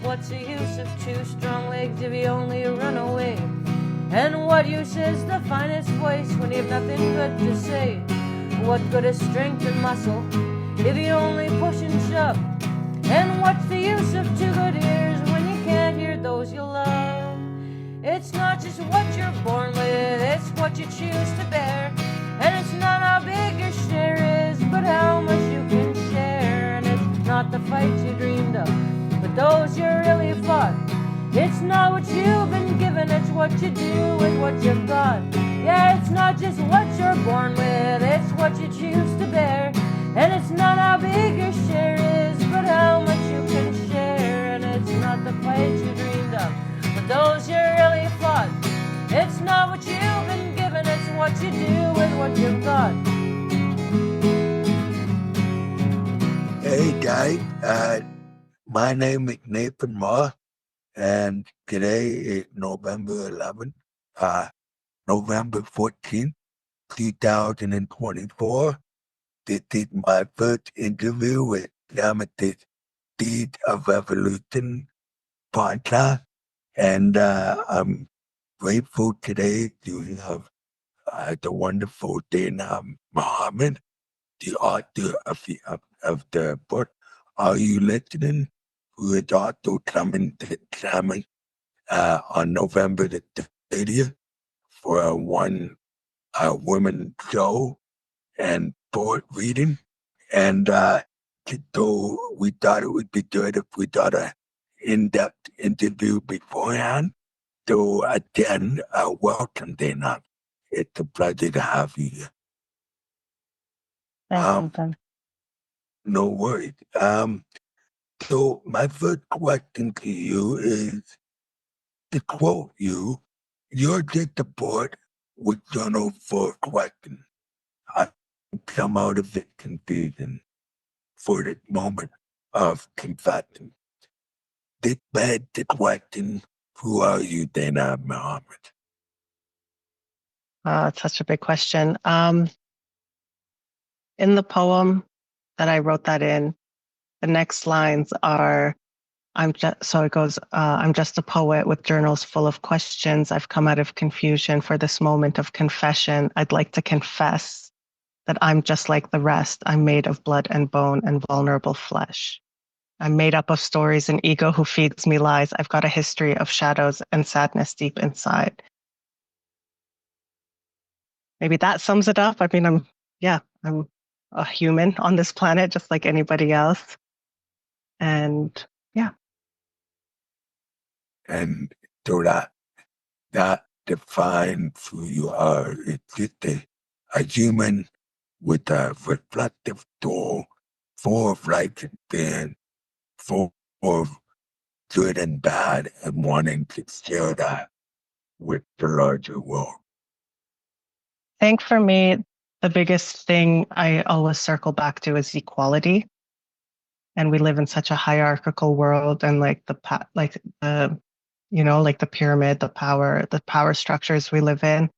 what's the use of two strong legs if you only run away? And what use is the finest voice when you have nothing good to say? What good is strength and muscle if you only push and shove? And what's the use of two good ears when you can't hear those you love? It's not just what you're born with, it's what you choose to bear. And it's not how big your share is, but how much you can share. And it's not the fights you dreamed of, but those you really fought. It's not what you've been given, it's what you do with what you've got. Yeah, it's not just what you're born with, it's what you choose to bear. And it's not how big your share is, but how much you can share. And it's not the fights you dreamed of, but those you really fought. It's not what you've been given, it's what you do with what you've got. Hey, guys. My name is Nathan Moss, and today is November 11th, November 14th, 2024. This is my first interview with Limited Seed of Evolution podcast, and I'm grateful today to have the wonderful Zaynab Mohammed, the author of the book Are You Listening?, who is also coming to Salmon on November the 30th for a one-woman show and board reading. And so we thought it would be good if we got an in-depth interview beforehand. So again, welcome, Dana. It's a pleasure to have you here. Thanks, Nathan. No worries. So my first question to you is, to quote you, you're just a board with journal for question. I come out of the confusion for the moment of confession. This begs the question, who are you, Zaynab Mohammed? It's such a big question. In the poem that I wrote that in, the next lines are, I'm just a poet with journals full of questions. I've come out of confusion for this moment of confession. I'd like to confess that I'm just like the rest. I'm made of blood and bone and vulnerable flesh. I'm made up of stories and ego who feeds me lies. I've got a history of shadows and sadness deep inside. Maybe that sums it up. I mean, I'm a human on this planet, just like anybody else. And yeah. And so that defines who you are. It's just a human with a reflective soul, full of life and pain, full of good and bad, and wanting to share that with the larger world. I think for me, the biggest thing I always circle back to is equality. And we live in such a hierarchical world, and like the pyramid, the power structures we live in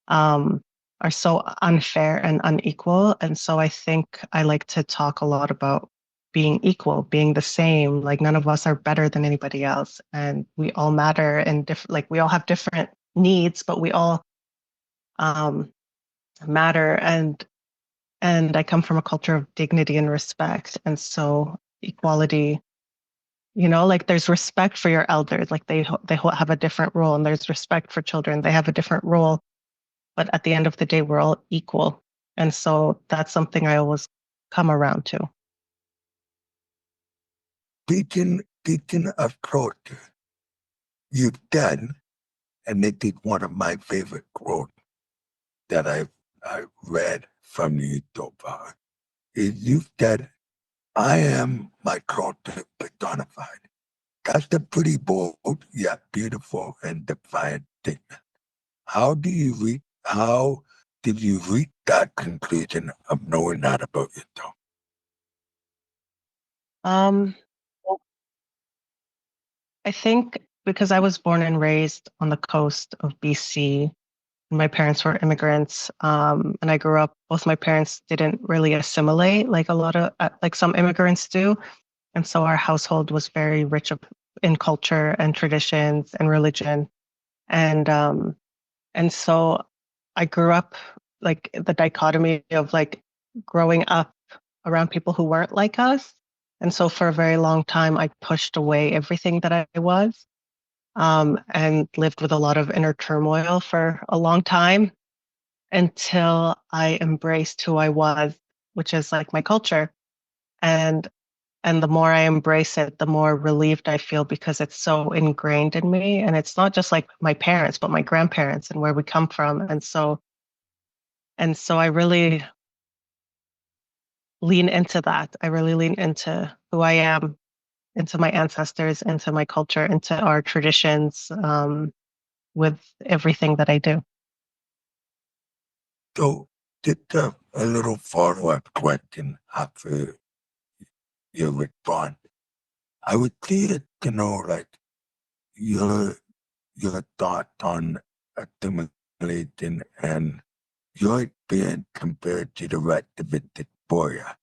are so unfair and unequal. And so I think I like to talk a lot about being equal, being the same. Like none of us are better than anybody else, and we all matter and we all have different needs, but we all matter. And I come from a culture of dignity and respect. And so equality, like there's respect for your elders, like they have a different role, and there's respect for children. They have a different role, but at the end of the day, we're all equal. And so that's something I always come around to. Speaking of culture, you've done, and it is one of my favorite quotes that I've read from you so far, is you've said, I am my culture personified. That's a pretty bold, yet beautiful and defiant statement. How did you reach that conclusion of knowing that about yourself? I think because I was born and raised on the coast of BC, my parents were immigrants, and I grew up, both my parents didn't really assimilate like some immigrants do. And so our household was very rich in culture and traditions and religion. And so I grew up like the dichotomy of like growing up around people who weren't like us. And so for a very long time, I pushed away everything that I was, and lived with a lot of inner turmoil for a long time until I embraced who I was, which is like my culture. And and the more I embrace it, the more relieved I feel because it's so ingrained in me. And it's not just like my parents, but my grandparents and where we come from. And so I really lean into that. I really lean into who I am, into my ancestors, into my culture, into our traditions, with everything that I do. So, just a little follow-up question after you respond. I would like to know, like, your your thought on assimilating and your experience compared to the rest of the diaspora,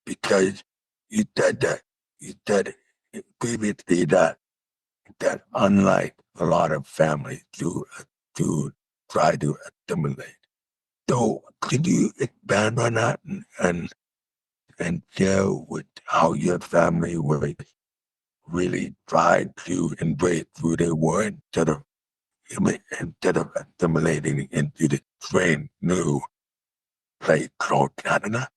because you said previously that unlike a lot of families to try to assimilate. So could you expand on that and share with how your family would really try to embrace who they were instead of assimilating into the strange new place called Canada?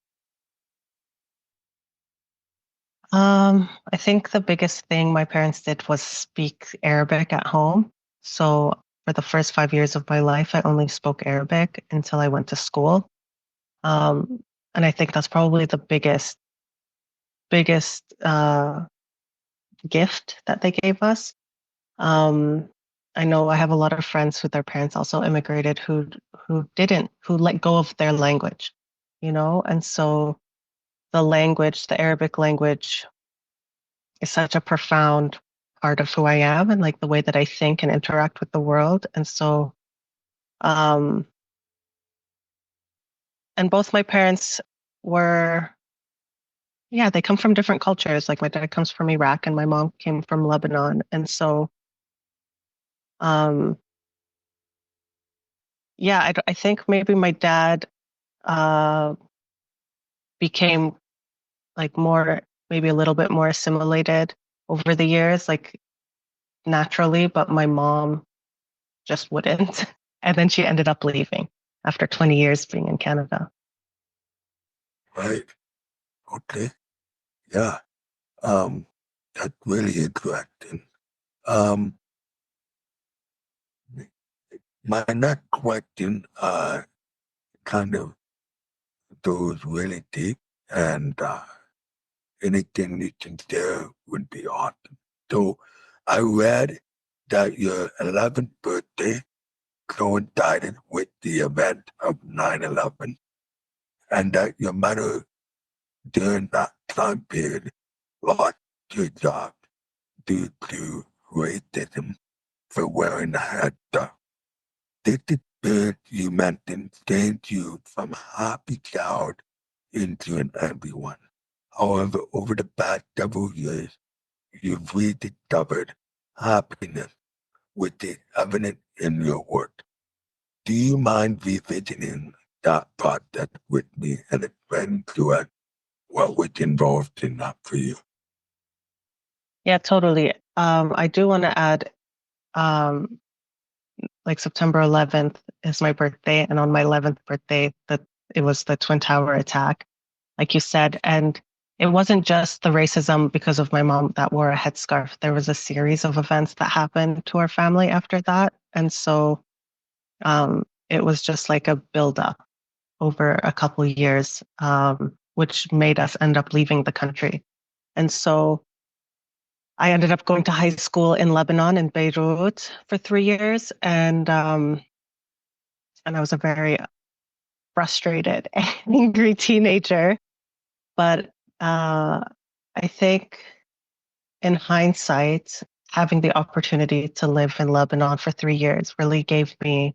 I think the biggest thing my parents did was speak Arabic at home. So for the first 5 years of my life, I only spoke Arabic until I went to school. And I think that's probably the biggest gift that they gave us. Um, I know I have a lot of friends who their parents also immigrated who let go of their language, and so the Arabic language is such a profound part of who I am and like the way that I think and interact with the world. And so, um, and both my parents were, yeah, they come from different cultures. Like my dad comes from Iraq and my mom came from Lebanon. And so, um, yeah, I think maybe my dad uh, became like maybe a little bit more assimilated over the years, like naturally, but my mom just wouldn't. And then she ended up leaving after 20 years being in Canada. Right? Okay. Yeah. Um, that's really interesting. Um, my next question kind of goes really deep, and anything you can share would be awesome. So I read that your 11th birthday coincided with the event of 9/11, and that your mother during that time period lost her job due to racism for wearing a headscarf. This experience you mentioned changed you from a happy child into an angry one. However, over the past several years, you've rediscovered happiness, which is evident in your work. Do you mind revisiting that process with me and explain to us what was involved in that for you? Yeah, totally. I do want to add, um, like September 11th is my birthday, and on my 11th birthday, that it was the Twin Tower attack, like you said, and it wasn't just the racism because of my mom that wore a headscarf. There was a series of events that happened to our family after that, and so it was just like a buildup over a couple of years, which made us end up leaving the country. And so I ended up going to high school in Lebanon, in Beirut, for 3 years, and I was a very frustrated, angry teenager. But I think, in hindsight, having the opportunity to live in Lebanon for 3 years really gave me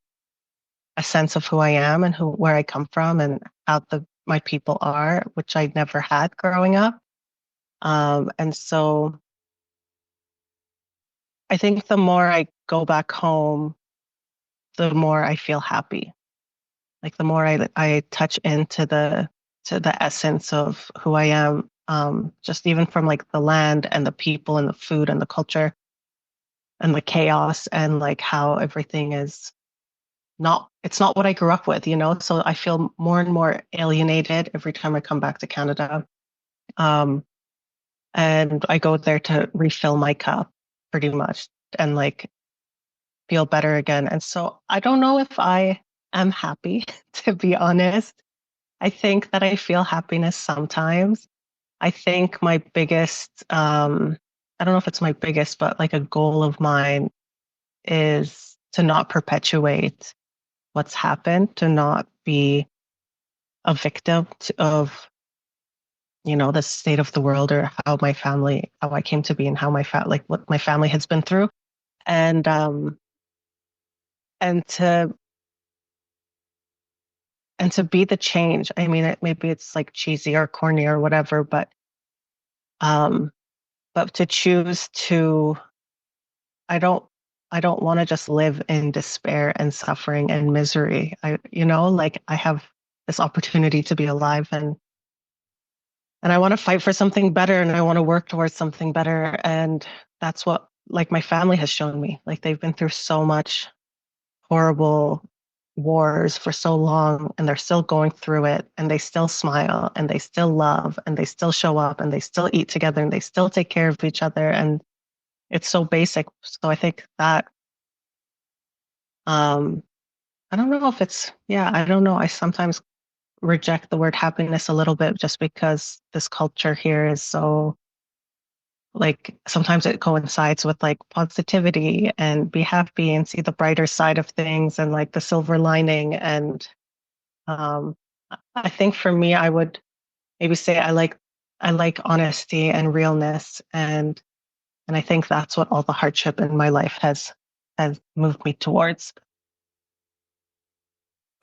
a sense of who I am and where I come from and how my people are, which I never had growing up. And so I think the more I go back home, the more I feel happy. Like the more I touch into the essence of who I am, just even from like the land and the people and the food and the culture and the chaos and like how everything is not, it's not what I grew up with, you know? So I feel more and more alienated every time I come back to Canada. Um, and I go there to refill my cup pretty much and like feel better again. And so I don't know if I am happy, to be honest. I think that I feel happiness sometimes. I think my biggest, I don't know if it's my biggest, but like a goal of mine is to not perpetuate what's happened, to not be a victim of, you know, the state of the world or how my family, how I came to be and how like what my family has been through. And, um, and to, and to be the change. I mean, maybe it's like cheesy or corny or whatever, um, but to choose to, I don't, I don't want to just live in despair and suffering and misery. You know, like I have this opportunity to be alive and I want to fight for something better and I want to work towards something better. And that's what like my family has shown me. Like they've been through so much horrible wars for so long and they're still going through it and they still smile and they still love and they still show up and they still eat together and they still take care of each other. And it's so basic. So I think that um I don't know if it's, yeah, I don't know. I sometimes reject the word happiness a little bit just because this culture here is so like sometimes it coincides with like positivity and be happy and see the brighter side of things and like the silver lining. And um, I think for me, I would maybe say I like honesty and realness, and I think that's what all the hardship in my life has moved me towards.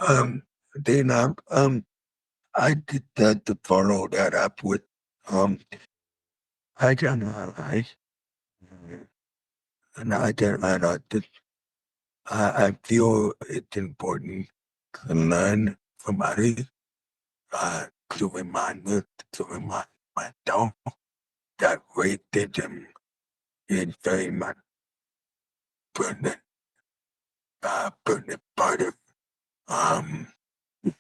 Um, then I did that to follow that up with um, I don't realize, and I don't realize that I feel it's important to learn from others, to remind me, to remind myself that racism is very much pertinent, pertinent part of um,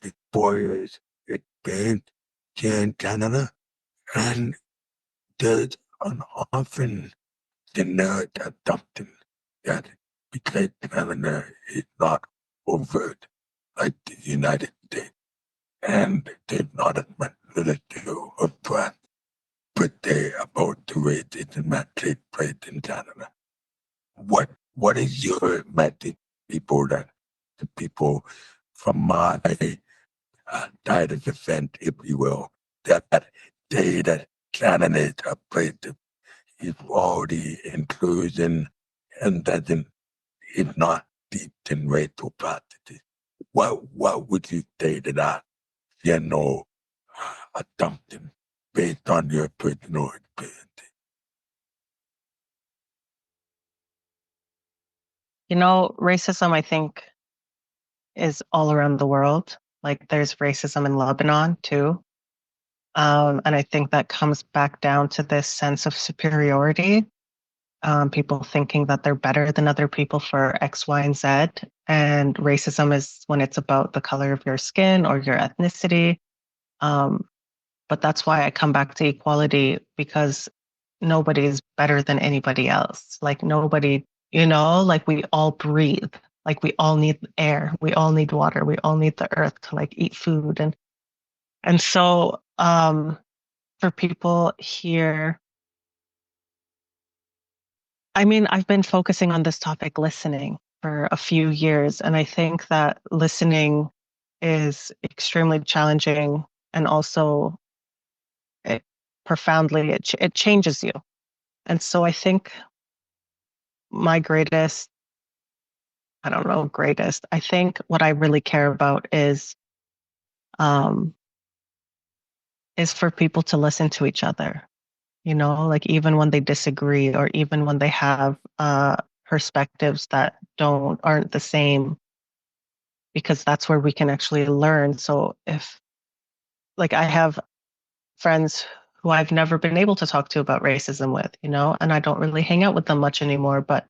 Victoria's experience here in Canada, and there's an often generic assumption that because Canada is not overt like the United States, and there's not as much literature or press per se about the racism that takes place in Canada. What is your message to people from my side of the fence, if you will, that say that Canada is a place of equality, inclusion, and doesn't is not deep in racial practices? What would you say to that general assumption based on your personal experience? You know, racism, I think, is all around the world. Like there's racism in Lebanon too. And I think that comes back down to this sense of superiority. People thinking that they're better than other people for X, Y, and Z. And racism is when it's about the color of your skin or your ethnicity. Um, but that's why I come back to equality because nobody is better than anybody else. Like nobody, you know, like we all breathe. Like we all need air, we all need water, we all need the earth to like eat food. And so for people here, I mean, I've been focusing on this topic listening for a few years, and I think that listening is extremely challenging and also it, profoundly it changes you. And so I think my greatest, I don't know, greatest. I think what I really care about um, is for people to listen to each other like even when they disagree or even when they have perspectives that aren't the same, because that's where we can actually learn. So if, like, I have friends who I've never been able to talk to about racism with, and I don't really hang out with them much anymore, but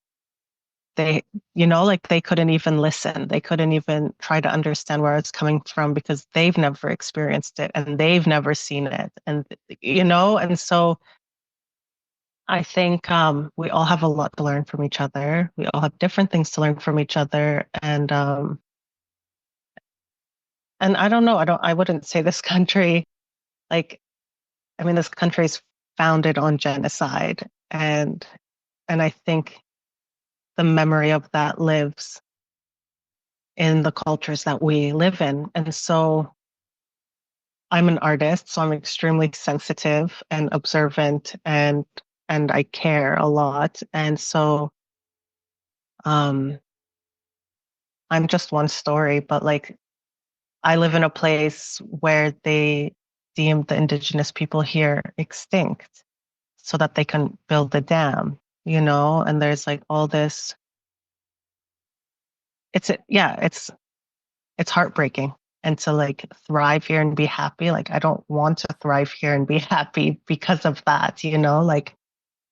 they, like they couldn't even listen. They couldn't even try to understand where it's coming from because they've never experienced it and they've never seen it. And so I think we all have a lot to learn from each other. We all have different things to learn from each other. And I don't know, I wouldn't say this country, like, I mean, this country is founded on genocide. And I think the memory of that lives in the cultures that we live in. And so I'm an artist, so I'm extremely sensitive and observant, and I care a lot. And so um I'm just one story, but like I live in a place where they deemed the indigenous people here extinct so that they can build a dam, and there's like all this. It's heartbreaking. And to like thrive here and be happy, like I don't want to thrive here and be happy because of that, like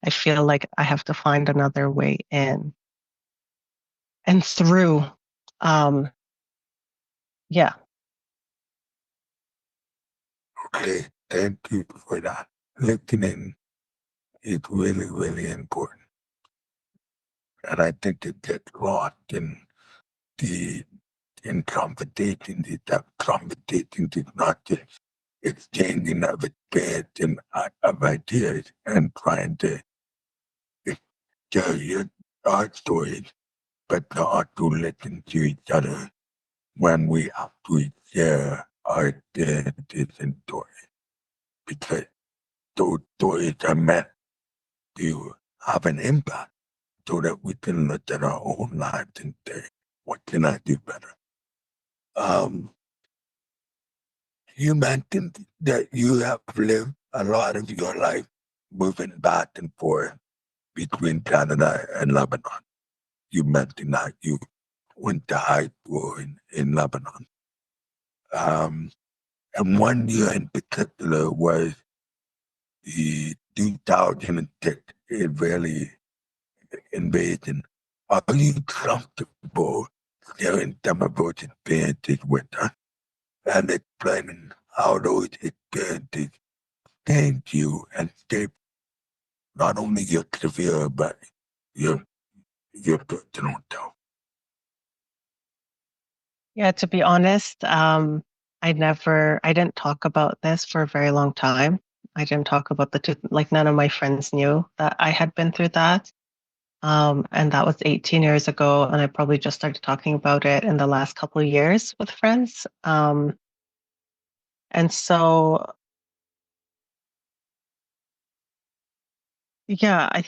I feel like I have to find another way in and through. Um, yeah. Okay, thank you for that. Listening is really, really important. And I think it gets lost in the in conversation. That conversation is not just exchanging of experience of ideas and trying to tell our stories, but to also listen to each other when we actually share our experiences and stories. Because those stories are meant to have an impact so that we can look at our own lives and say, what can I do better? Um, you mentioned that you have lived a lot of your life moving back and forth between Canada and Lebanon. You mentioned that you went to high school in Lebanon. Um, and one year in particular was the 2006 Israeli invasion. Are you comfortable sharing some of those experiences with us and explaining how those experiences changed you and shaped not only your career but your your personal self? Yeah, to be honest, I didn't talk about this for a very long time. I didn't talk about like none of my friends knew that I had been through that. And that was 18 years ago. And I probably just started talking about it in the last couple of years with friends. And so, yeah, I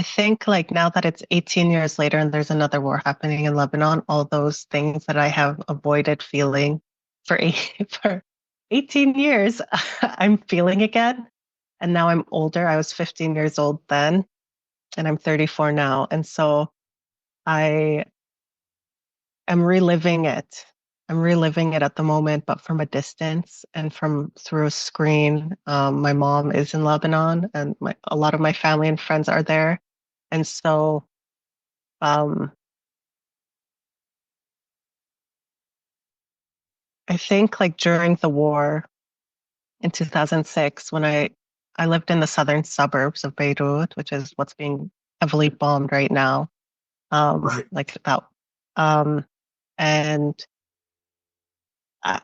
think like now that it's 18 years later and there's another war happening in Lebanon, all those things that I have avoided feeling for for 18 years, I'm feeling again. And now I'm older. I was 15 years old then, and I'm 34 now. And so I am reliving it. I'm reliving it at the moment, but from a distance and from through a screen. My mom is in Lebanon, and a lot of my family and friends are there. And so um, I think like during the war in 2006, when I lived in the southern suburbs of Beirut, which is what's being heavily bombed right now, Right. like that, um, and uh,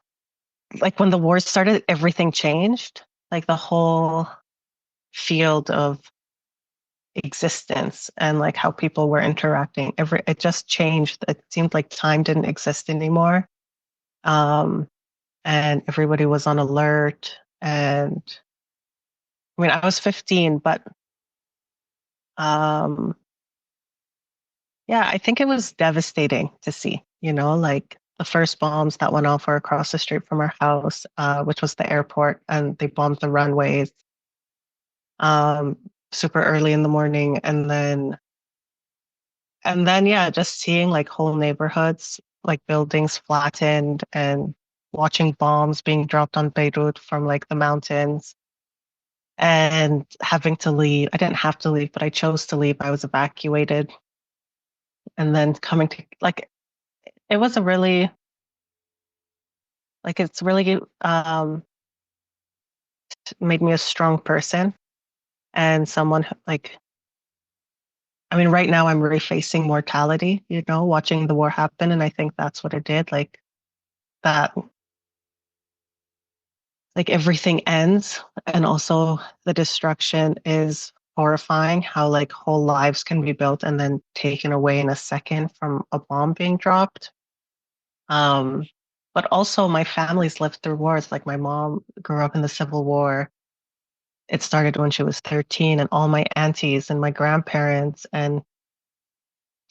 like when the war started, everything changed. Like the whole field of existence and like how people were interacting, it just changed. It seemed like time didn't exist anymore. Um, and everybody was on alert. And I mean, I was 15, but um, yeah, I think it was devastating to see, like the first bombs that went off were across the street from our house, which was the airport, and they bombed the runways um, super early in the morning, and then yeah, just seeing like whole neighborhoods, like buildings flattened, and watching bombs being dropped on Beirut from like the mountains, and having to leave. I didn't have to leave, but I chose to leave. I was evacuated, and then coming to like it was a really like it's really made me a strong person and someone like I mean, right now I'm refacing mortality, watching the war happen, and I think that's what it did. That, like everything ends, and also the destruction is horrifying. How like whole lives can be built and then taken away in a second from a bomb being dropped. Um, but also my family's lived through wars. Like my mom grew up in the Civil War. It started when she was 13, and all my aunties and my grandparents and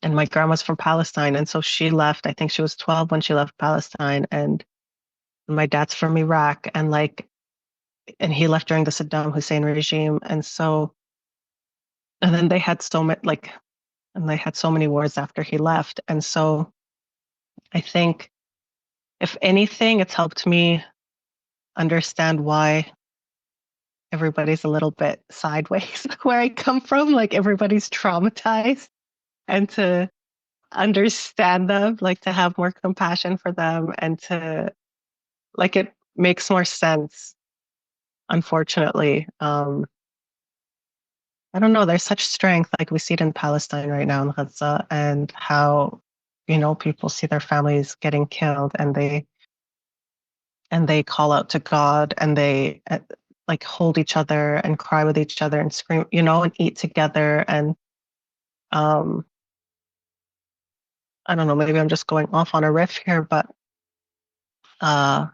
my grandma's from Palestine, and so she left. I think she was 12 when she left Palestine, and my dad's from Iraq, and he left during the Saddam Hussein regime, and then they had so many wars after he left, and so I think if anything, it's helped me understand why everybody's a little bit sideways where I come from. Like everybody's traumatized, and to understand them, like to have more compassion for them, and to like it makes more sense, unfortunately. I don't know, there's such strength, like we see it in Palestine right now in Gaza, and how, people see their families getting killed, and they call out to God, and they like hold each other and cry with each other and scream, and eat together. And um, I don't know, maybe I'm just going off on a riff here, but uh,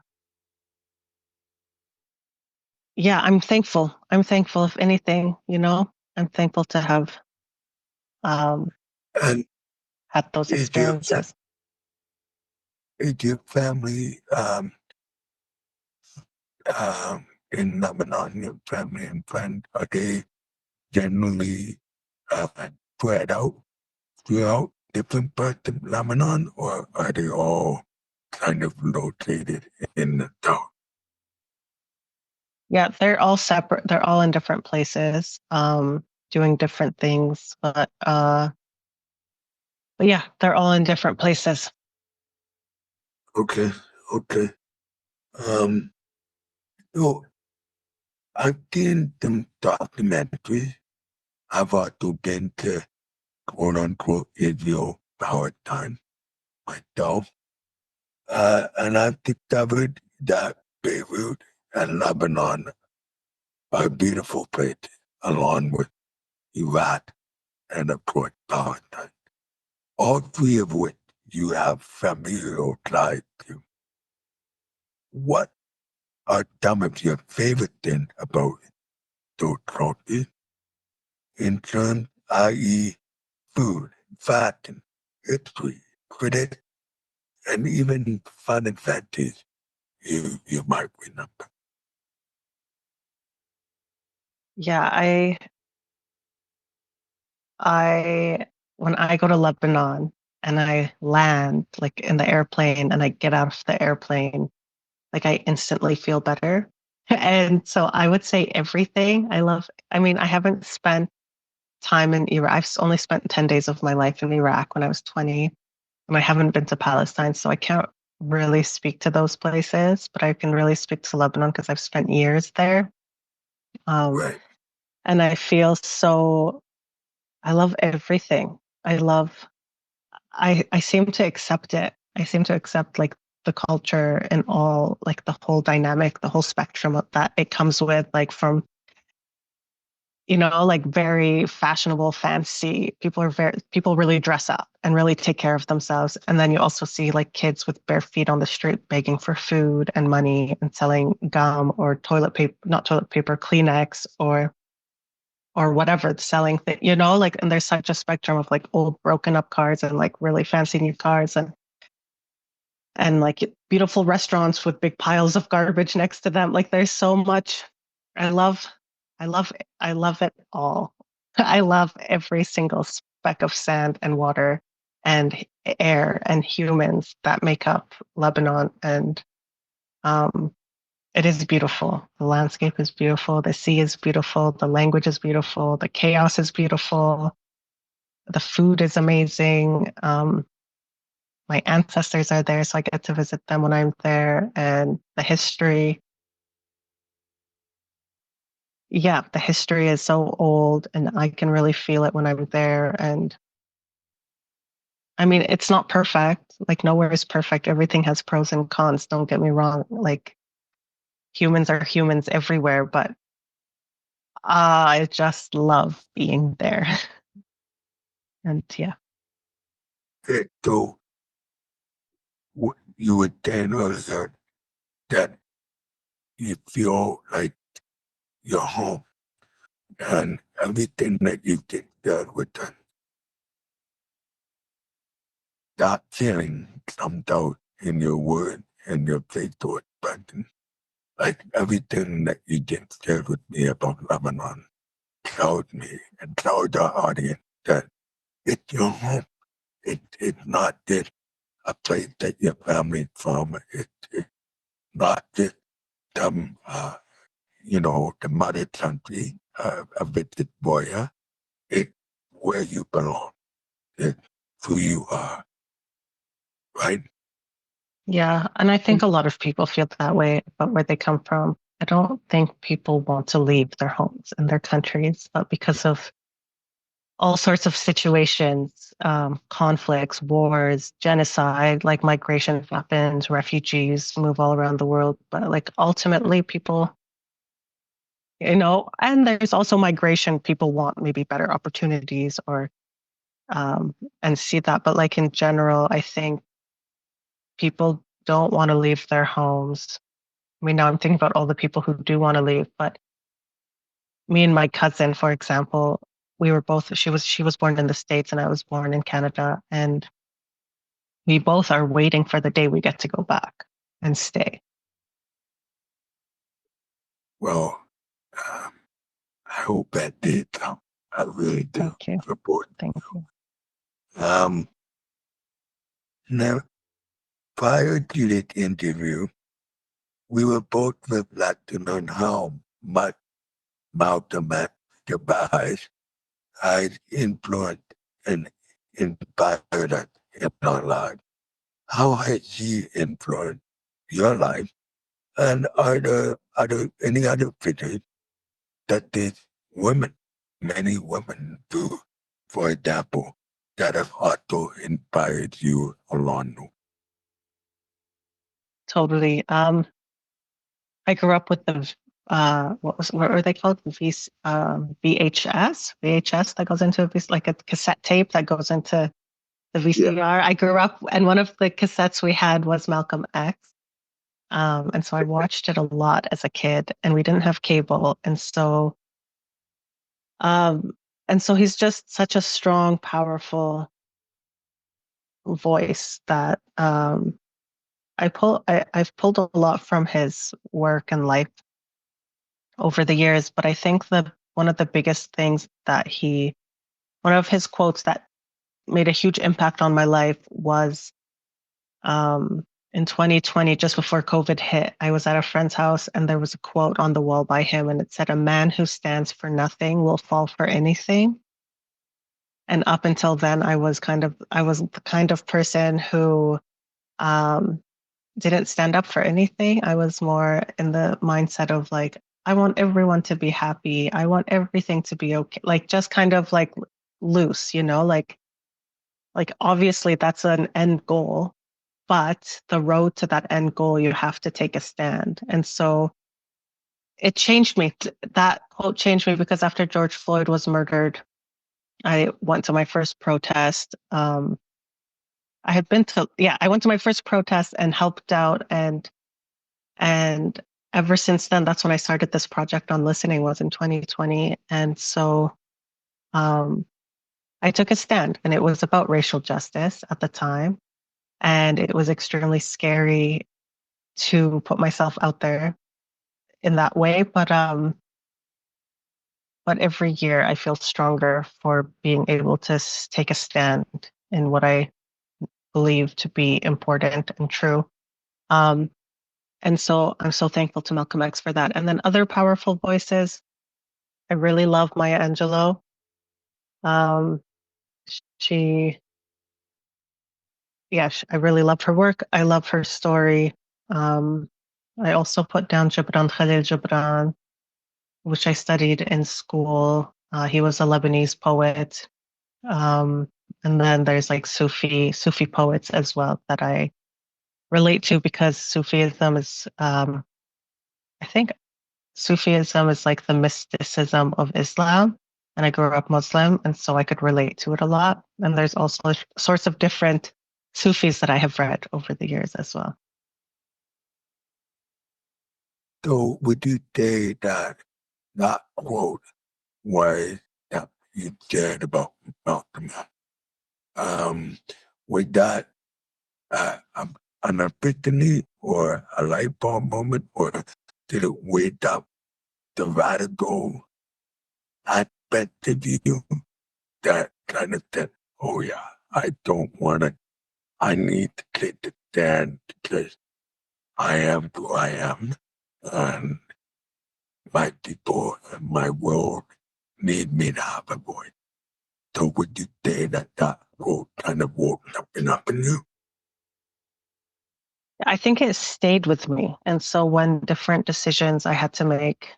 yeah, I'm thankful. I'm thankful, if anything, I'm thankful to have um, And had those is your experiences. is your family in Lebanon, your family and friends, are they generally uh, spread out throughout different parts of Lebanon, or are they all kind of located in the south? Yeah, they're all separate. They're all in different places, doing different things. But yeah, they're all in different places. Okay, okay. Um, so I've seen some documentaries. I've also been to quote unquote Israel Palestine myself. And I've discovered that Beirut and Lebanon are beautiful places, along with Iraq and of course Palestine. All three of which you have familial ties to. What are some of your favorite things about those countries in terms, i.e., food, fashion, history, critic, and even fun adventures you might remember? Yeah, I when I go to Lebanon and I land like in the airplane and I get out of the airplane, like I instantly feel better. And so I would say everything. I mean, I haven't spent time in Iraq. Only spent 10 days of my life in Iraq when I was 20, and I haven't been to Palestine, so I can't really speak to those places, but I can really speak to Lebanon because I've spent years there. Um, Right. and I love everything. I seem to accept it. I seem to accept like the culture and all, like the whole dynamic, the whole spectrum of that it comes with, like from, like very fashionable, fancy. People really dress up and really take care of themselves. And then you also see like kids with bare feet on the street begging for food and money and selling gum or toilet paper, not toilet paper, Kleenex or whatever, selling thing, like, and there's such a spectrum of like old broken up cars and like really fancy new cars. and like beautiful restaurants with big piles of garbage next to them. Like there's so much. I love, I love, I love it all. I love every single speck of sand and water and air and humans that make up Lebanon. And um, it is beautiful. The landscape is beautiful. The sea is beautiful. The language is beautiful. The chaos is beautiful. The food is amazing. My ancestors are there, so I get to visit them when I'm there. And the history, yeah, the history is so old, and I can really feel it when I'm there. And I mean, it's not perfect. Like nowhere is perfect. Everything has pros and cons. Don't get me wrong. Like humans are humans everywhere, but I just love being there. And yeah, So you would tell us that you feel like you're home and everything that you did there with that feeling comes out in your word and your faith toward Brandon. Like everything that you did share with me about Lebanon showed me and showed the audience that it's your home. It's not just a place that your family from. It's not just the mother country, a visit warrior. It's where you belong. It's who you are, right? yeah. And I think a lot of people feel that way about where they come from. I don't think people want to leave their homes and their countries, but because of all sorts of situations, conflicts, wars, genocide, like migration happens, refugees move all around the world. But like ultimately, people, and there's also migration. People want maybe better opportunities or and see that. But like in general, I think people don't want to leave their homes. I mean, now I'm thinking about all the people who do want to leave, but me and my cousin, for example, we were both, she was born in the States and I was born in Canada. And we both are waiting for the day we get to go back and stay. Well, um, I hope that did come. I really do Thank you. support. Thank you. Um, Now, prior to this interview, we were both reflecting on how much Malcolm X device has influenced and inspired us in our lives. How has he influenced your life? And are there any other figures that these women, many women do, for example, that have also inspired you along the way? Totally. I grew up with the what were they called? VHS that goes into like a cassette tape that goes into the VCR. I grew up, and one of the cassettes we had was Malcolm X. And so I watched it a lot as a kid, and we didn't have cable, um, and so he's just such a strong, powerful voice that I've pulled a lot from his work and life over the years, but I think one of the biggest things one of his quotes that made a huge impact on my life was in 2020, just before COVID hit. I was at a friend's house and there was a quote on the wall by him, and it said, "A man who stands for nothing will fall for anything." And up until then, I was the kind of person who um, didn't stand up for anything. I was more in the mindset of like, I want everyone to be happy. I want everything to be okay. Like just kind of like loose, like obviously that's an end goal, but the road to that end goal, you have to take a stand. And so it changed me. That quote changed me because after George Floyd was murdered, I went to my first protest. I went to my first protest and helped out, and ever since then, that's when I started this project on listening, was in 2020. And so um, I took a stand, and it was about racial justice at the time. And it was extremely scary to put myself out there in that way. But every year I feel stronger for being able to take a stand in what I believe to be important and true. And so I'm so thankful to Malcolm X for that. And then other powerful voices, I really love Maya Angelou. Um, she, I really love her work. I love her story. Um, I also put down Gibran Khalil Gibran, which I studied in school. He was a Lebanese poet. Um, and then there's like Sufi poets as well that I relate to because Sufism is, I think Sufism is like the mysticism of Islam. And I grew up Muslim, and so I could relate to it a lot. And there's also sorts of different Sufis that I have read over the years as well. So would you say that quote was that you shared about Malcolm X? Was that an epiphany or a light bulb moment, or did it wake up the radical aspect of you that kind of said, oh yeah, I don't want to, I need to take the stand because I am who I am, and my people and my world need me to have a voice. So would you say that that quote kind of woke something up in you? I think it stayed with me. And so when different decisions I had to make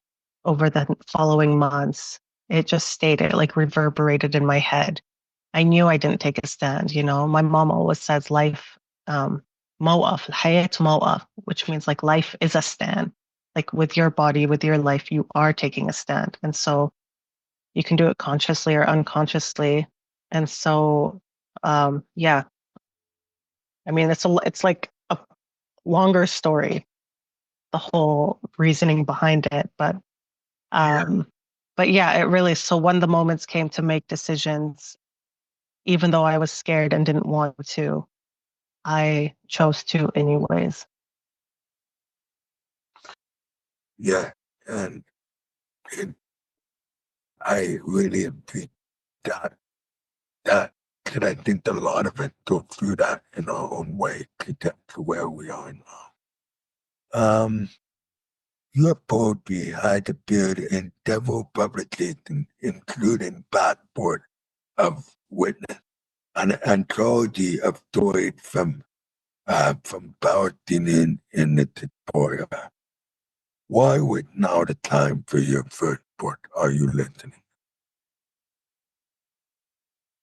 over the following months, it just stayed, it like reverberated in my head. I knew I didn't take a stand. You know, my mom always says life, موقف, الحياة موقف, which means like life is a stand. Like with your body, with your life, you are taking a stand. And so you can do it consciously or unconsciously. And so, yeah, I mean, it's like a longer story, the whole reasoning behind it. But yeah, it really, so when the moments came to make decisions, even though I was scared and didn't want to, I chose to anyways. Yeah, and it, I really appreciate that. That because I think a lot of us go through that in our own way to get to where we are now. Your poetry has appeared in several publications, including Passport of Witness, an anthology of stories from Palestinian in the diaspora. Why was now the time for your first book? Are you listening?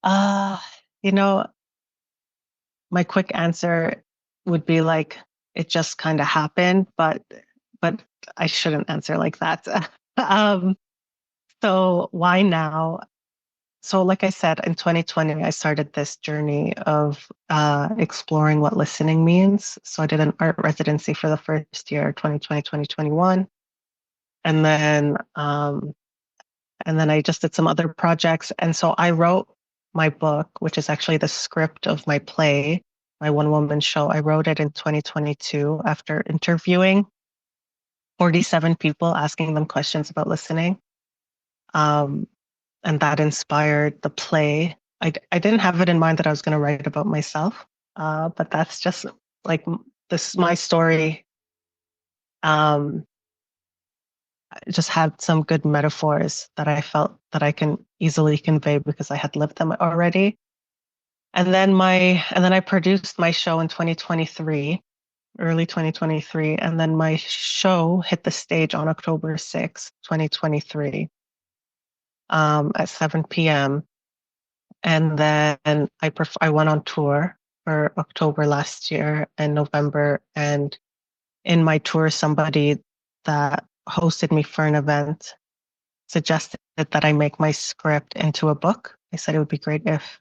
Uh, you know, my quick answer would be like it just kind of happened, but I shouldn't answer like that. um, so why now? So, like I said, in 2020, I started this journey of exploring what listening means. So, I did an art residency for the first year, 2020, 2021. And then I just did some other projects. And so I wrote my book, which is actually the script of my play, my one woman show. I wrote it in 2022 after interviewing 47 people, asking them questions about listening. And that inspired the play. I didn't have it in mind that I was going to write about myself, but that's just like this, my story. Just had some good metaphors that I felt that I can easily convey because I had lived them already. And then I produced my show in 2023, early 2023, and then my show hit the stage on October 6th, 2023, at 7 p.m. And then I went on tour for October last year and November. And in my tour, somebody that hosted me for an event suggested that I make my script into a book. I said it would be great if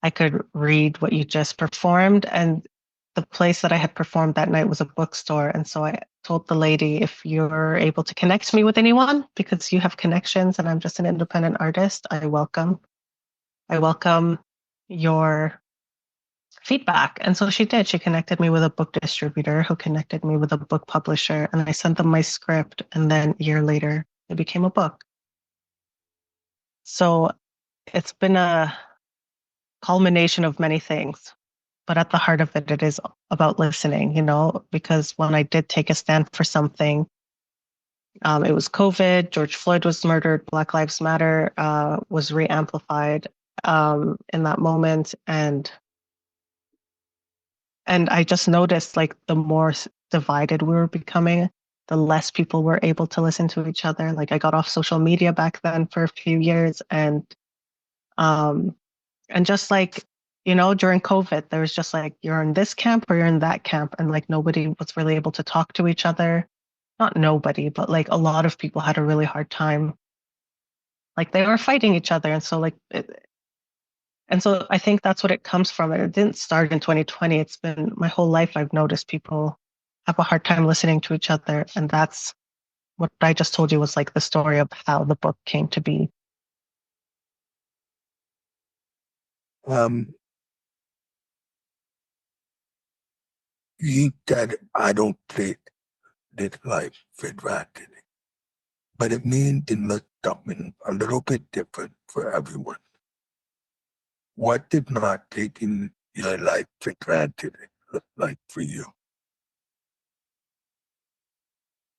I could read what you just performed. And the place that I had performed that night was a bookstore. And so I told the lady, if you're able to connect me with anyone, because you have connections and I'm just an independent artist, I welcome your feedback. And so she did. She connected me with a book distributor who connected me with a book publisher. And I sent them my script. And then a year later, it became a book. So it's been a culmination of many things. But at the heart of it, it is about listening, because when I did take a stand for something, it was COVID, George Floyd was murdered, Black Lives Matter was re-amplified in that moment. And I just noticed like the more divided we were becoming, the less people were able to listen to each other. Like I got off social media back then for a few years, um, and just like, during COVID, there was just like, you're in this camp or you're in that camp. And like nobody was really able to talk to each other. Not nobody, but like a lot of people had a really hard time. Like they were fighting each other. And so I think that's what it comes from. It didn't start in 2020. It's been my whole life. I've noticed people have a hard time listening to each other. And that's what I just told you was like the story of how the book came to be. You said I don't think this life fit right in it. But it means it looks something a little bit different for everyone. What did not taking your life for granted look like for you?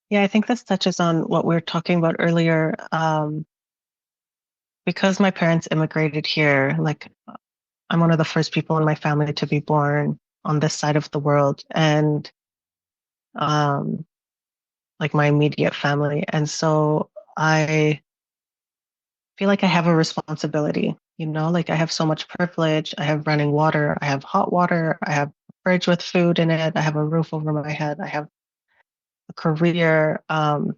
Yeah, I think this touches on what we were talking about earlier. Because my parents immigrated here, like I'm one of the first people in my family to be born on this side of the world, and um, like my immediate family. And so I feel like I have a responsibility, like I have so much privilege. I have running water, I have hot water, I have a fridge with food in it, I have a roof over my head, I have a career, and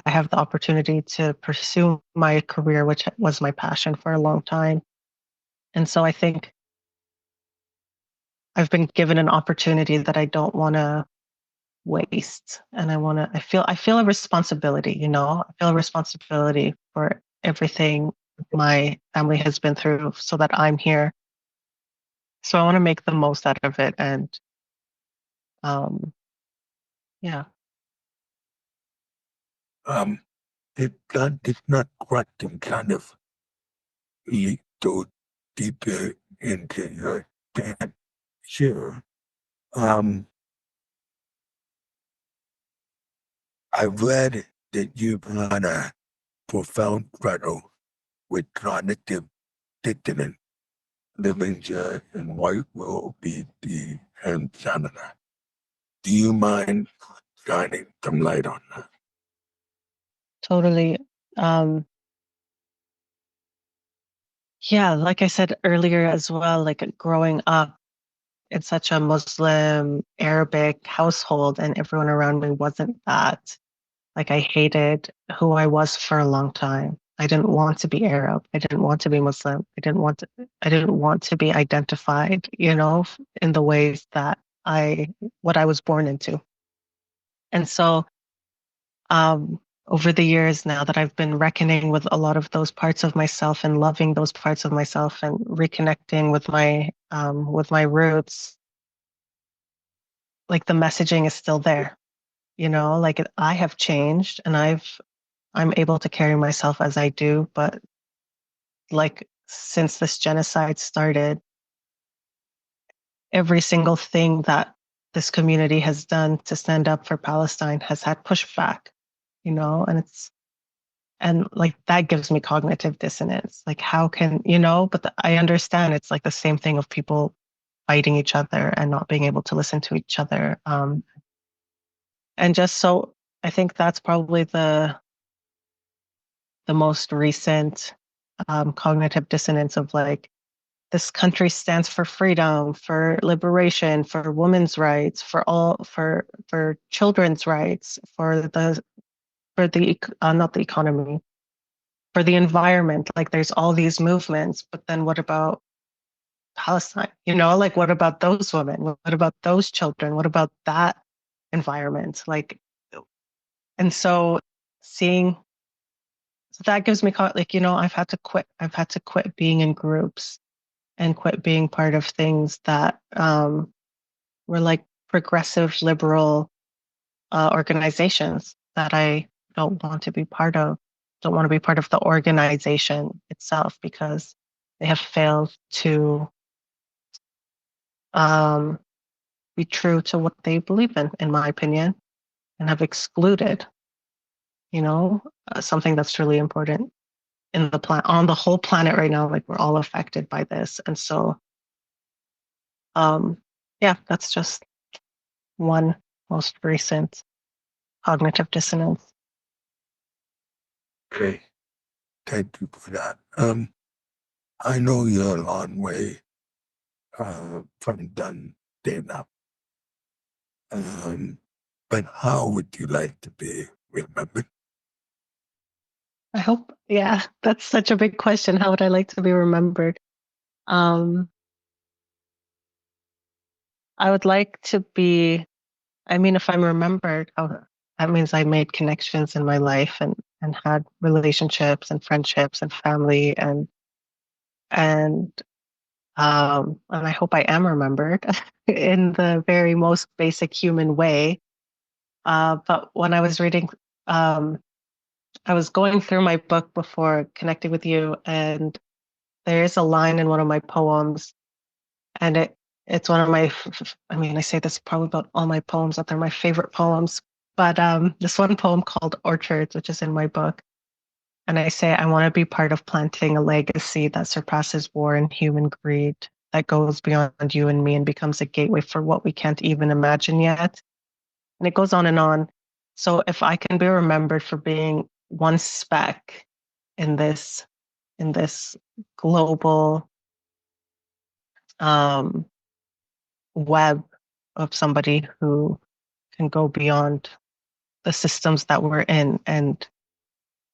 I have the opportunity to pursue my career, which was my passion for a long time. And so I think I've been given an opportunity that I don't want to waste. And I feel a responsibility, I feel a responsibility for everything my family has been through so that I'm here. So I want to make the most out of it. And um, yeah. Um, it's not question kind of you go deeper into your dad. Sure. Um, I read that you've had a profound struggle with cognitive dissonance living here in white will be the and Canada. Do you mind shining some light on that? Totally. Um, yeah, like I said earlier as well, like growing up in such a Muslim Arabic household and everyone around me wasn't that. Like I hated who I was for a long time. I didn't want to be Arab. I didn't want to be Muslim. I didn't want to be identified, in the ways that what I was born into. And so over the years now that I've been reckoning with a lot of those parts of myself and loving those parts of myself and reconnecting with my roots, like the messaging is still there, like I have changed and I'm able to carry myself as I do, but like since this genocide started, every single thing that this community has done to stand up for Palestine has had pushback, and like that gives me cognitive dissonance. Like how can, but I understand it's like the same thing of people fighting each other and not being able to listen to each other. And just so I think that's probably the most recent cognitive dissonance of like this country stands for freedom, for liberation, for women's rights, for children's rights, for the not the economy, for the environment. Like there's all these movements, but then what about Palestine? Like what about those women? What about those children? What about that environment? Like, and so seeing so that gives me like, I've had to quit being in groups and quit being part of things that were like progressive liberal organizations that I don't want to be part of. Don't want to be part of the organization itself because they have failed to um, be true to what they believe in my opinion, and have excluded, something that's really important in the on the whole planet right now. Like we're all affected by this, and so yeah, that's just one most recent cognitive dissonance. Okay, thank you for that. I know you're a long way from done, Zaynab. But how would you like to be remembered? I hope, yeah, that's such a big question. How would I like to be remembered? Um, I would like to be, I mean, if I'm remembered, that means I made connections in my life and had relationships and friendships and family and and I hope I am remembered in the very most basic human way. But when I was reading, um, I was going through my book before connecting with you, and there is a line in one of my poems, and it's one of my. I mean, I say this probably about all my poems that they're my favorite poems, but this one poem called Orchards, which is in my book, and I say I want to be part of planting a legacy that surpasses war and human greed, that goes beyond you and me and becomes a gateway for what we can't even imagine yet. And it goes on and on. So if I can be remembered for being one speck in this global um, web of somebody who can go beyond the systems that we're in and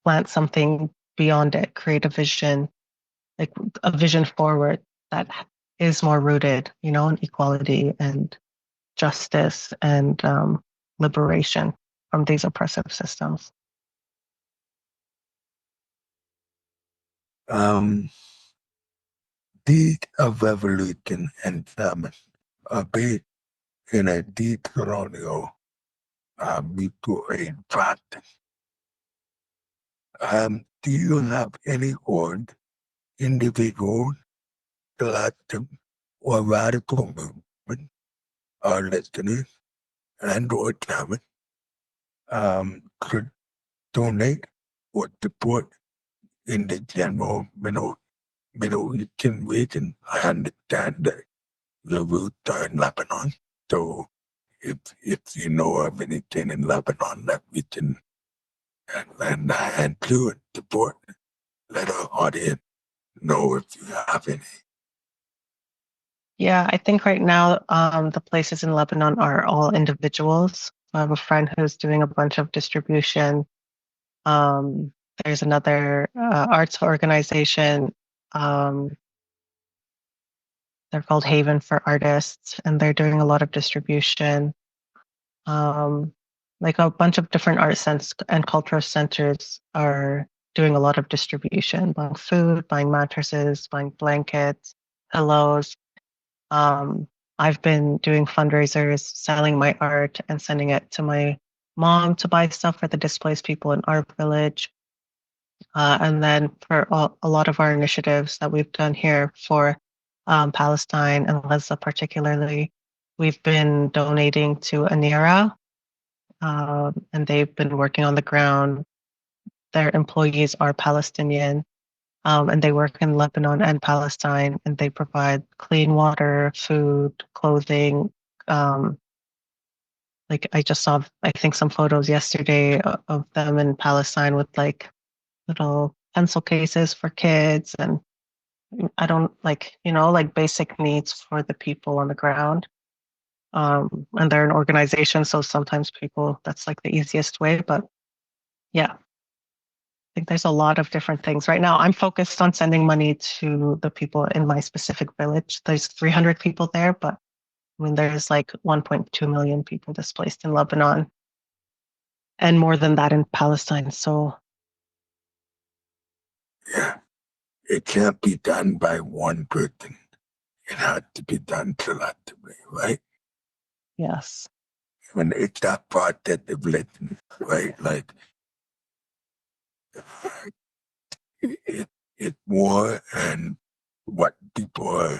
plant something beyond it, create a vision, like a vision forward that is more rooted, in equality and justice and liberation from these oppressive systems. Deed of revolution and famine, albeit in a decolonial mutual aid practice. Do you have any org, individual, collective, or radical movement, or listeners and or talent could donate or support in the general Middle Eastern region? I understand that the roots are in Lebanon. So if you know of anything in Lebanon that we can and do it, support, let our audience know if you have any. Yeah, I think right now the places in Lebanon are all individuals. I have a friend who's doing a bunch of distribution. Um, there's another arts organization. Um, they're called Haven for Artists, and they're doing a lot of distribution. Um, like a bunch of different art sense and cultural centers are doing a lot of distribution, buying food, buying mattresses, buying blankets, pillows. Um, I've been doing fundraisers, selling my art and sending it to my mom to buy stuff for the displaced people in our village. And then for a lot of our initiatives that we've done here for Palestine and Gaza particularly, we've been donating to Anira, and they've been working on the ground. Their employees are Palestinian, and they work in Lebanon and Palestine, and they provide clean water, food, clothing. Um, like I just saw, I think some photos yesterday of them in Palestine with like little pencil cases for kids, and I don't like, like basic needs for the people on the ground. And they're an organization, so sometimes people, that's like the easiest way. But yeah, I think there's a lot of different things. Right now, I'm focused on sending money to the people in my specific village. There's 300 people there, but I mean, there's like 1.2 million people displaced in Lebanon and more than that in Palestine. So, Yeah, it can't be done by one person. it had to be done collectively, right? Yes. When it's that part that they've written, right? Like it more and what people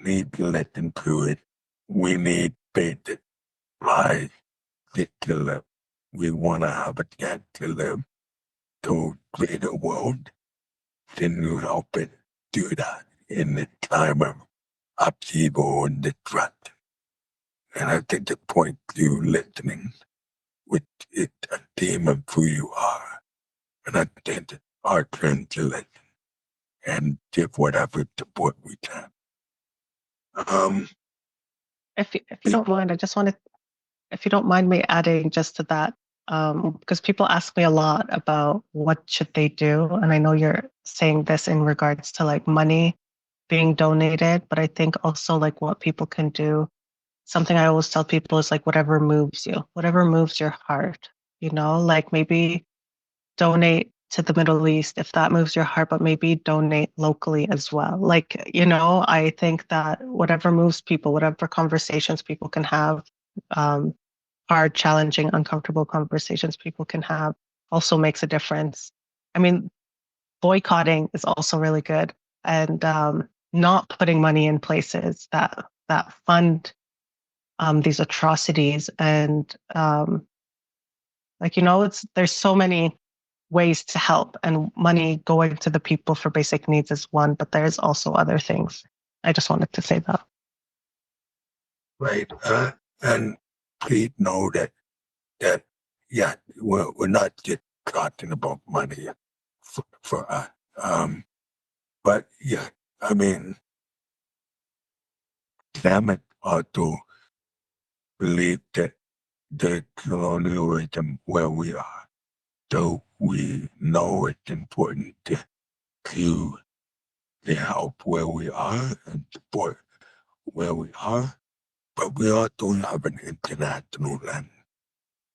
need to let into it. We need faith by it to live. We want to have a chance to live to create a world. Then you help it do that in the time of upheaval and disruption. And I think the point to listening, which is a theme of who you are, and I think our turn to listen and give whatever support we can. If you don't mind, I just wanted, if you don't mind me adding just to that, because people ask me a lot about what should they do, and I know you're saying this in regards to like money being donated, but I think also like what people can do. Something I always tell people is like whatever moves you, whatever moves your heart, you know, like maybe donate to the Middle East if that moves your heart, but maybe donate locally as well. Like, you know, I think that whatever moves people, whatever conversations people can have, um, hard, challenging, uncomfortable conversations people can have also makes a difference. I mean, boycotting is also really good, and not putting money in places that fund these atrocities and like, you know, it's there's so many ways to help, and money going to the people for basic needs is one, but there's also other things. I just wanted to say that. Right. And please know that yeah, we're not just talking about money for us. But yeah, I mean, Islamic also believe that the colonialism where we are. So we know it's important to help where we are and support where we are, but we also have an international lens.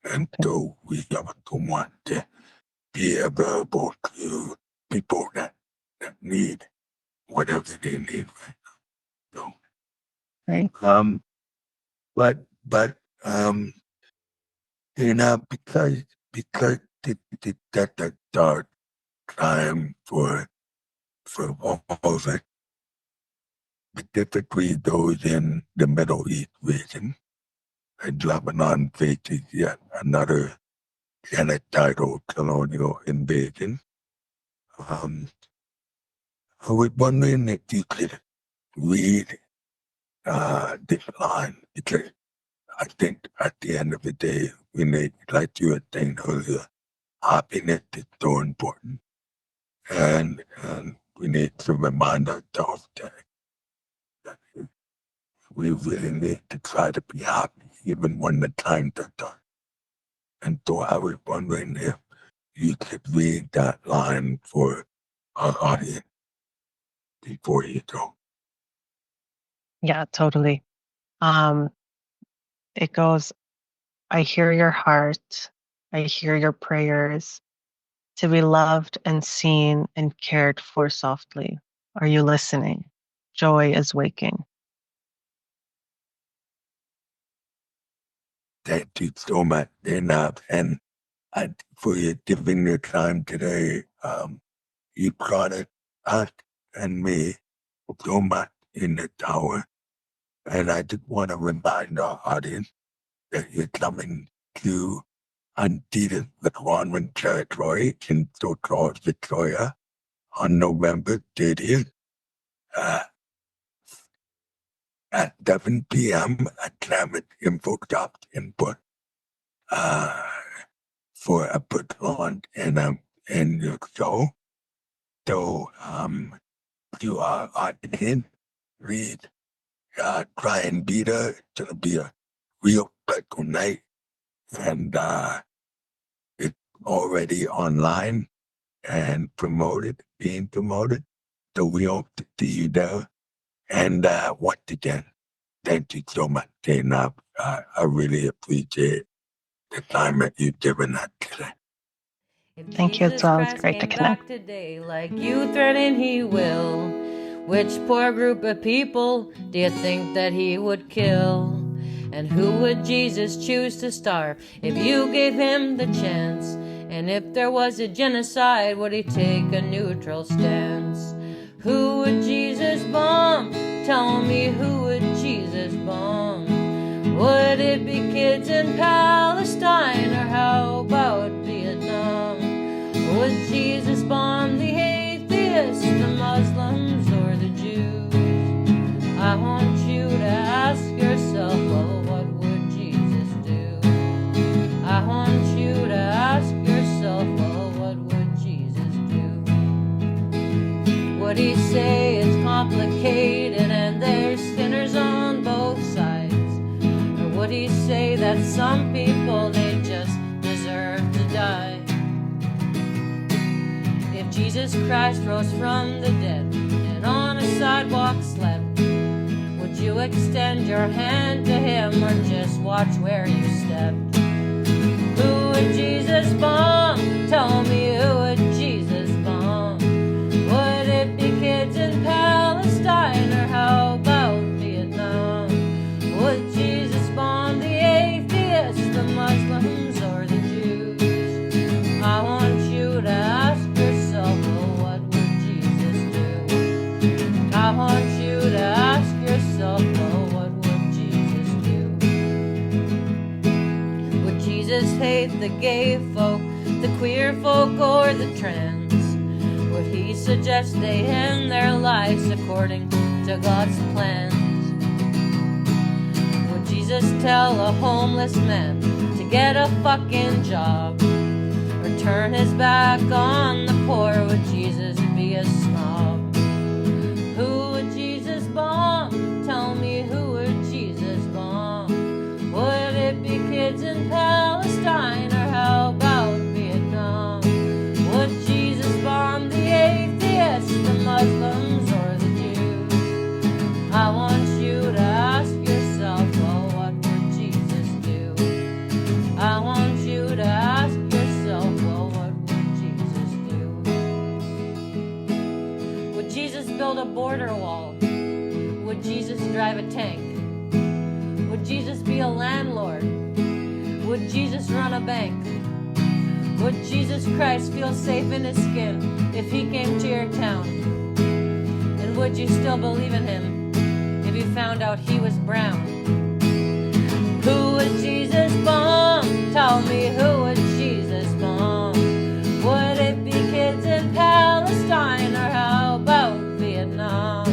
And so we also want to be available to people that need whatever they need right now. Right. So, but you know, because that's a dark time for all of it, specifically those in the Middle East region, and Lebanon faces yet another genocidal colonial invasion. I was wondering if you could read this line, because I think at the end of the day, we need, like you were saying earlier, happiness is so important. And we need to remind ourselves that we really need to try to be happy even when the times are tough. And so I was wondering if you could read that line for our audience before you go. Yeah, totally. Um, it goes, I hear your heart. I hear your prayers to be loved and seen and cared for softly. Are you listening? Joy is waking. Thank you so much, Zaynab, and for you giving your time today. You brought it us and me so much in the tower. And I just want to remind our audience that you're coming to unceded Lekwungen territory in so-called Victoria on November 30th uh, at 7 p.m. at Climate Info Dropped Input for a book launch in your show. So you are auditing, read, try and be there. It's going to be a real special night. And it's already online and being promoted. So we hope to see you there. And once again, thank you so much, Zaynab. I really appreciate the time that you've given us today. Thank you as Jesus well. It's Christ great to came connect. back today like you threatened he will. Which poor group of people do you think that he would kill? And who would Jesus choose to starve if you gave him the chance? And if there was a genocide, would he take a neutral stance? Who would Jesus bomb? Tell me, who would Jesus bomb? Would it be kids in Palestine, or how about Vietnam? Would Jesus bomb the atheists, the Muslims, or the Jews? I want you to ask yourself, well, what would Jesus do? I want you to ask yourself, well, what would Jesus do? Would he say it's complicated and there's sinners on both sides? Or would he say that some people, they just deserve to die? If Jesus Christ rose from the dead and on a sidewalk slept, would you extend your hand to him or just watch where you stepped? Who would Jesus bomb? Tell me, who would Jesus bomb? Would it be kids in Palestine, or how about Vietnam? Would Jesus bomb the atheists, the Muslims, or the Jews? I want you to ask yourself, well, what would Jesus do? I want you to ask yourself, well, what would Jesus do? Would Jesus hate the gay folk, the queer folk, or the trans? Would he suggest they end their lives according to God's plans? Would Jesus tell a homeless man to get a fucking job, or turn his back on the poor? Would Jesus be a snob? Who would Jesus bomb? Tell me, who would Jesus bomb? Would it be kids in Palestine, or how about Vietnam? Would Jesus bomb the atheists, the Muslims, or the Jews? I want you to ask yourself, well, what would Jesus do? I want you to ask yourself, well, what would Jesus do? Would Jesus build a border wall? Would Jesus drive a tank? Would Jesus be a landlord? Would Jesus run a bank? Would Jesus Christ feel safe in his skin if he came to your town? And would you still believe in him if you found out he was brown? Who would Jesus bomb? Tell me, who would Jesus bomb? Would it be kids in Palestine, or how about Vietnam?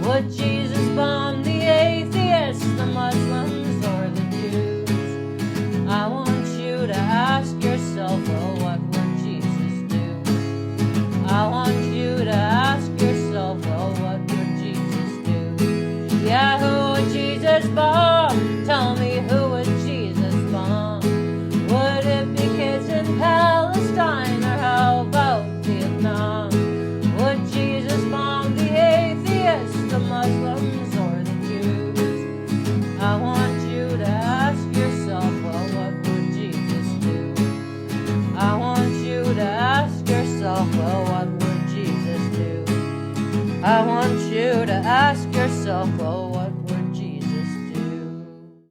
Would Jesus bomb the atheists, the Muslims, or the Jews? I want you to ask yourself, well, what would Jesus do? I want you to ask yourself, well, what would Jesus do? Yeah, who would Jesus bomb? Tell me, who would Jesus bomb? Would it be kids in Palestine, or how about Vietnam? Would Jesus bomb the atheists, the Muslims, or the Jews? I want you to ask yourself, well, what would Jesus do? I want you to ask yourself, well, what would Jesus do? I want you to ask yourself, well,